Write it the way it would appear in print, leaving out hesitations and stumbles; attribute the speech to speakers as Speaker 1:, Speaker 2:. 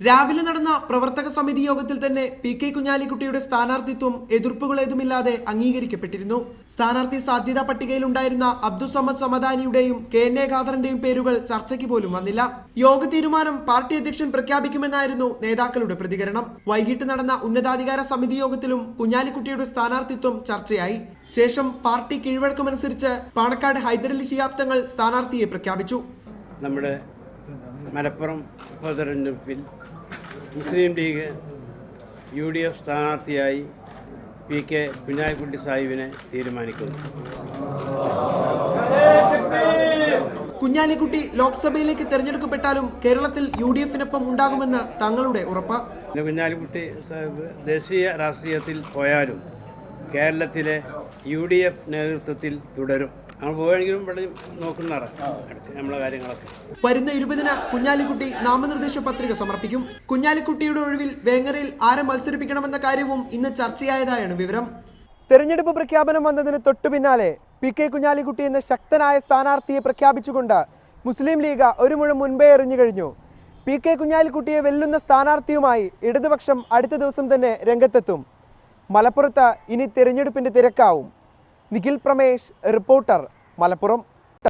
Speaker 1: രാവിലെ നടന്ന പ്രവർത്തക സമിതി യോഗത്തിൽ തന്നെ പി.കെ. കുഞ്ഞാലിക്കുട്ടിയുടെ സ്ഥാനാർത്ഥിത്വം എതിർപ്പുകളേതുമില്ലാതെ അംഗീകരിക്കപ്പെട്ടിരുന്നു. സ്ഥാനാർത്ഥി സാധ്യതാ പട്ടികയിലുണ്ടായിരുന്ന അബ്ദുസമദ് സമദാനിയുടെയും കെ.എൻ.എ. ഖാദറിന്റെയും പേരുകൾ ചർച്ചയ്ക്ക് പോലും വന്നില്ല. യോഗ തീരുമാനം പാർട്ടി അധ്യക്ഷൻ പ്രഖ്യാപിക്കുമെന്നായിരുന്നു നേതാക്കളുടെ പ്രതികരണം. വൈകിട്ട് നടന്ന ഉന്നതാധികാര സമിതി യോഗത്തിലും കുഞ്ഞാലിക്കുട്ടിയുടെ സ്ഥാനാർത്ഥിത്വം ചർച്ചയായി. ശേഷം പാർട്ടി കീഴ്വഴക്കമനുസരിച്ച് പാണക്കാട് ഹൈദരലി ശിഹാബ് തങ്ങൾ സ്ഥാനാർത്ഥിയെ പ്രഖ്യാപിച്ചു.
Speaker 2: നമ്മുടെ മലപ്പുറം ഉപതെരഞ്ഞെടുപ്പിൽ മുസ്ലിം ലീഗ് UDF സ്ഥാനാർത്ഥിയായി പി.കെ. കുഞ്ഞാലിക്കുട്ടി സാഹിബിനെ തീരുമാനിക്കുന്നു.
Speaker 1: കുഞ്ഞാലിക്കുട്ടി ലോക്സഭയിലേക്ക് തെരഞ്ഞെടുക്കപ്പെട്ടാലും കേരളത്തിൽ UDF-നൊപ്പം ഉണ്ടാകുമെന്ന് തങ്ങളുടെ ഉറപ്പ്.
Speaker 2: കുഞ്ഞാലിക്കുട്ടി സാഹിബ് ദേശീയ രാഷ്ട്രീയത്തിൽ പോയാലും കേരളത്തിലെ UDF നേതൃത്വത്തിൽ തുടരും. പോയെങ്കിലും ഇവിടെ നോക്കുന്നതാണ് നമ്മളെ കാര്യങ്ങളൊക്കെ.
Speaker 1: വരുന്ന 20-ന് കുഞ്ഞാലിക്കുട്ടി നാമനിർദ്ദേശ പത്രിക സമർപ്പിക്കും. കുഞ്ഞാലിക്കുട്ടിയുടെ ഒഴിവിൽ വേങ്ങരയിൽ ആരെ മത്സരിപ്പിക്കണമെന്ന കാര്യവും ഇന്ന് ചർച്ചയായതായാണ് വിവരം. തെരഞ്ഞെടുപ്പ് പ്രഖ്യാപനം വന്നതിന് തൊട്ടു പിന്നാലെ പി.കെ. കുഞ്ഞാലിക്കുട്ടി എന്ന ശക്തനായ സ്ഥാനാർത്ഥിയെ പ്രഖ്യാപിച്ചുകൊണ്ട് മുസ്ലിം ലീഗ് ഒരു മുഴം മുൻപേ എറിഞ്ഞു കഴിഞ്ഞു. പി.കെ. കുഞ്ഞാലിക്കുട്ടിയെ വെല്ലുന്ന സ്ഥാനാർത്ഥിയുമായി ഇടതുപക്ഷം അടുത്ത ദിവസം തന്നെ രംഗത്തെത്തും. മലപ്പുറത്ത് ഇനി തെരഞ്ഞെടുപ്പിന്റെ തിരക്കാവും. നിഖിൽ പ്രമേഷ്, റിപ്പോർട്ടർ, മലപ്പുറം.